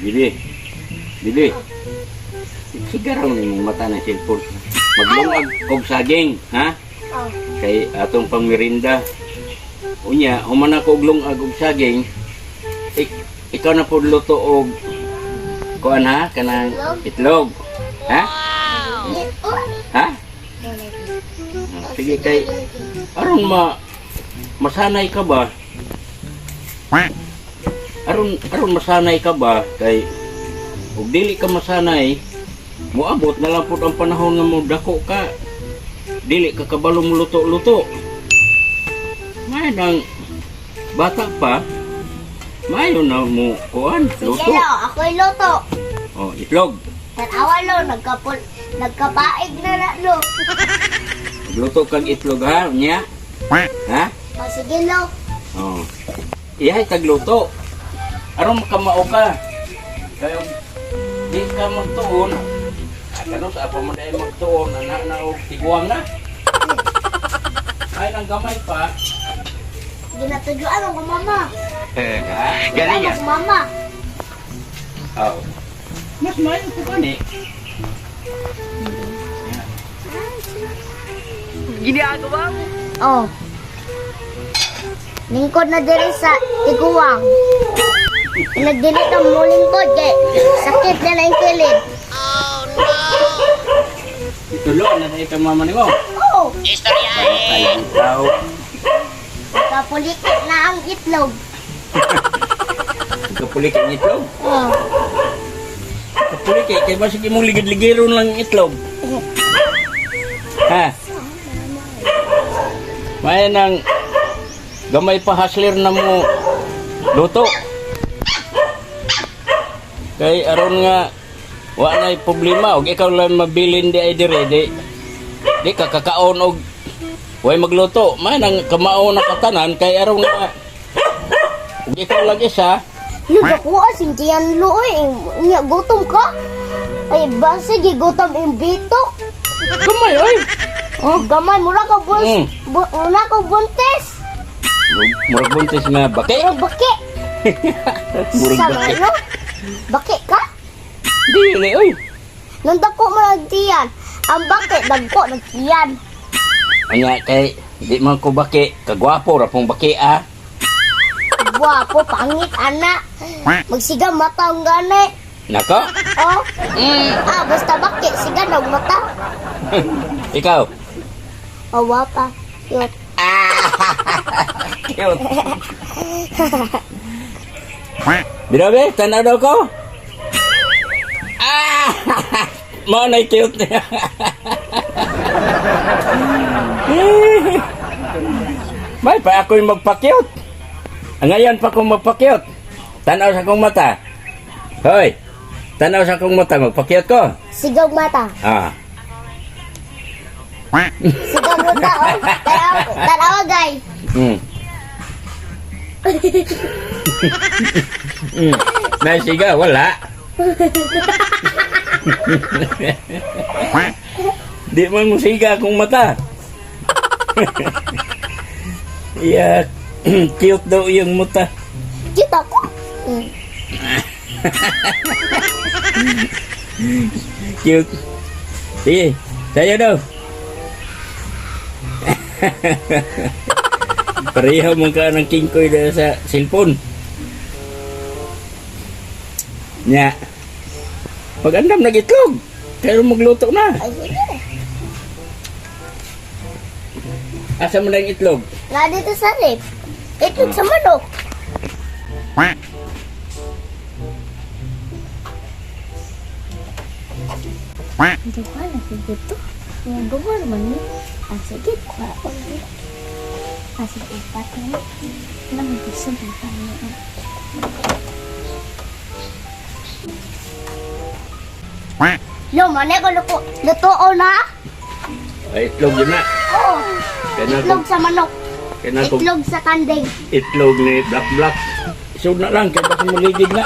Bibi. Bibi. Sigaraw ni mong mata na cellphone. Maglungag og saging, ha? Oh. Kay atong pangmerinda. Unya, human ako og lungag og saging. Ikaw na po luto og kuan ha? Kanang itlog. Ha? Ha? Sige kay aron masanay ka ba? Aron masanay ka ba kay ug dili ka masanay moabot na lang pud ang panahon nga mo dako ka dili ka kabalo mo luto-luto. May nang bata pa mayo na mo kuan luto. Sige lo, ako'y luto. Oh, itlog. Tanawa lo, nagkapaig na na lo. Luto kag itlog ha, nya? Ha? O sige lo. Oh. Ihay tagluto. Aron makamao ka. Kaya di ka magtuon. Kano sa apa mo dahil magtuon, anak na o tiguang na. Ay nang gamay pa. Ginatudyoan ako mama. Galing Ako mama. Oh. Mas mayo ko ba ni? Ginagawa mo. Oh. Lingkod na diri sa tiguang. Nagdili ka mo lingkod kay sakit na na yung kilid. Itulo na sa itong mama ni mo. Oh. Ay, ikaw. Kapulikit na ang itlog. Kapulik ang itlog. Oh. Kapulik kay ba sige mong ligid-ligiron lang itlog. Ha? May nang gamay pa hasler na mo luto. Kay aron nga wa na'y problema og ikaw lang mabilin di ay dire di ka kakaon og way magluto. May nang kamao na katanan kay aron nga og ikaw lang isa. Yung ako asing tiyan looy. Nga gutom ka? Ay base gigutom yung bito. Gamay oy. Oh, gamay mura ka mura ka buntis. Murag buntis na bake. Pero baki. Murag Sa bake. ano? Baki ka? Dili oy. Nang dako mo nagtiyan. Ang baki, dagko nagtiyan. Anya kay di man ko bake, kagwapo ra pong bake ah. Wapo, pangit, anak. Magsiga mata ang gani. Nako. Oh. Basta baki, siga ng mata. Ikaw. Oh, wapa. Cute. Cute. Birabe, tanaw daw ko. Mo na cute niya. May pa ako'y magpa-cute. Ngayon pa akong magpa-cute. Tanaw sa akong mata. Hoy. Tanaw sa akong mata, magpa-cute ko. Sigaw mata. Ah. Sigaw mata, oh. Tanawa, guy. Nasiga, wala. Di man mo siga akong mata. Iya, cute daw yung mata. Cute ako. Cute. Sige, sayo daw. Pareho mo ka ng kingkoy dahil sa cellphone. Nya. Pag-andam nag-itlog. Kaya magluto na. Ay, sige. Asa mo na yung itlog? Nga dito sa lip. Itlog sa manok. Hindi ko alam kung ito. Yung gubo naman yun. Sige, kuha ko na yun. Sige, ipat na yun. Alam mo, gusto mo pa yun. Lo, mani ko luto na? Ay, itlog yun na. Oo. Kaya Itlog sa manok. na ko Itlog sa kandeng. itlog ni Black. Isod na lang, kaya basta muligid na.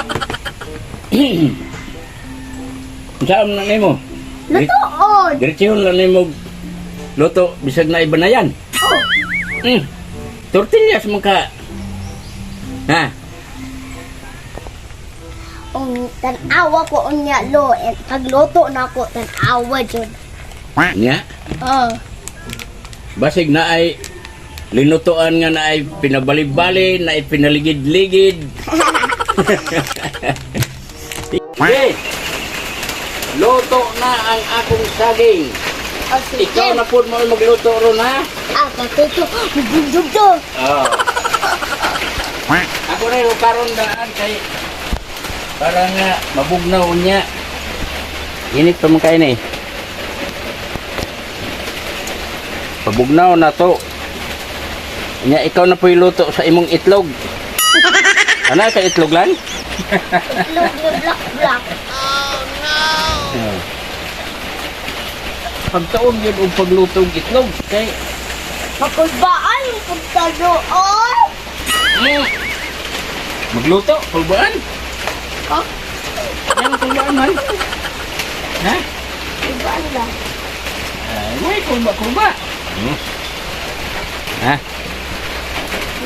Saan na nimo? Lutoon! Diretsyon lang nimo luto, bisag na iba na yan. Oh, Tortillas mo ka. Ha? Tanawa ko unya lo. And pagluto na ko, tanawa dyan. Nya, Oh. basig na ay linutuan nga na ay pinabali-bali, na ay pinaligid-ligid. Sige, luto na ang akong saging. Oh, sige. Ikaw na po mo magluto ron ha. Patuto. Bubundog to. Oo. Ako na yung karon daan kay para nga mabugnaw niya. Init pa man kayo na eh. Pabugnaw na to. Nya ikaw na po iluto sa imong itlog. Ano ka itlog lang? Itlog na black. Pagtaon yun ang paglutong itlog kay Pakulbaan yung pagkaroon. magluto, kulbaan. Oh, Yan ang kulbaan man. Ha? ibaan ba? May kulba. Ha?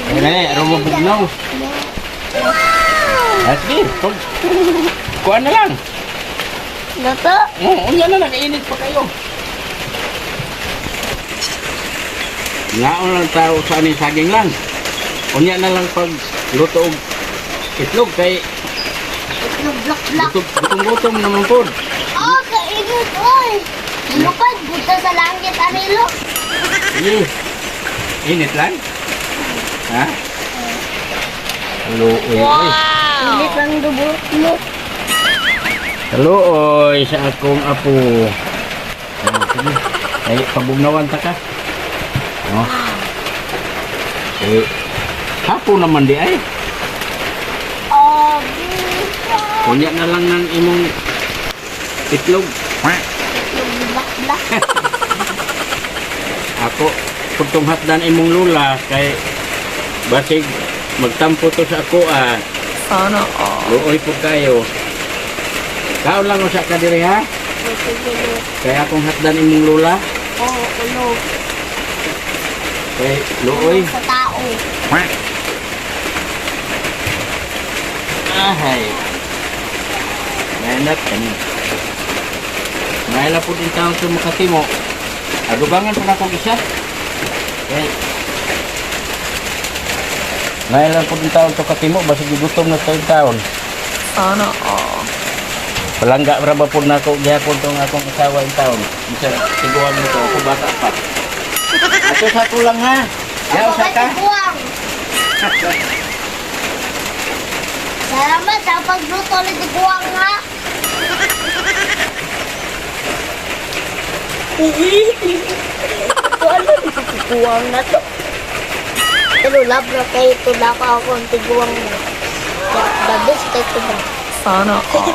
Ayun na eh, aroma bugnaw. Sige, kuhaan na lang. Luto? Unya na lang, init pa kayo. Ngaon lang tao sa aning saging lang. Unya na lang pag luto og itlog kay Itlog black. gutom naman po. Oh, kainit, oy. Lupad, buta sa langit, anilo. Sige. Init lang. Ha? Hello, oy. Init lang dubo mo. Hello, oy, sa akong apo. Sige. Ay, pabugnawan ta ka. Oh. Hapon naman di ay. Oh, bisa. Kunya na lang ng imong itlog. Itlog black. Ako, putong hatdan imong lula kay basig magtampo to sa ako Sana all. Luoy po kayo. Kao lang sa kadiri ha. Kaya akong hatdan imong lula Oh, ulo. kay luoy. Sa tao. Ahay. Mainat kani. Maila po din taong sumakatimo. Adugangan po na akong isa. Okay. Maila po din taong sukatimo. Basta gutom na taon. Sana all. Palangga ra ba po na ako gihapon tong akong asawa in taon. Bisa tiguan mo to. Ako bata pa. Ato sa ko lang ha. Yaw sa ka. Buwang. Salamat sa pagluto ni Tiguang ha. Ano di ko Tiguang na to? Pero labra kayo tula ka ako ang Tiguang mo. Babis kayo to ba? Sana all.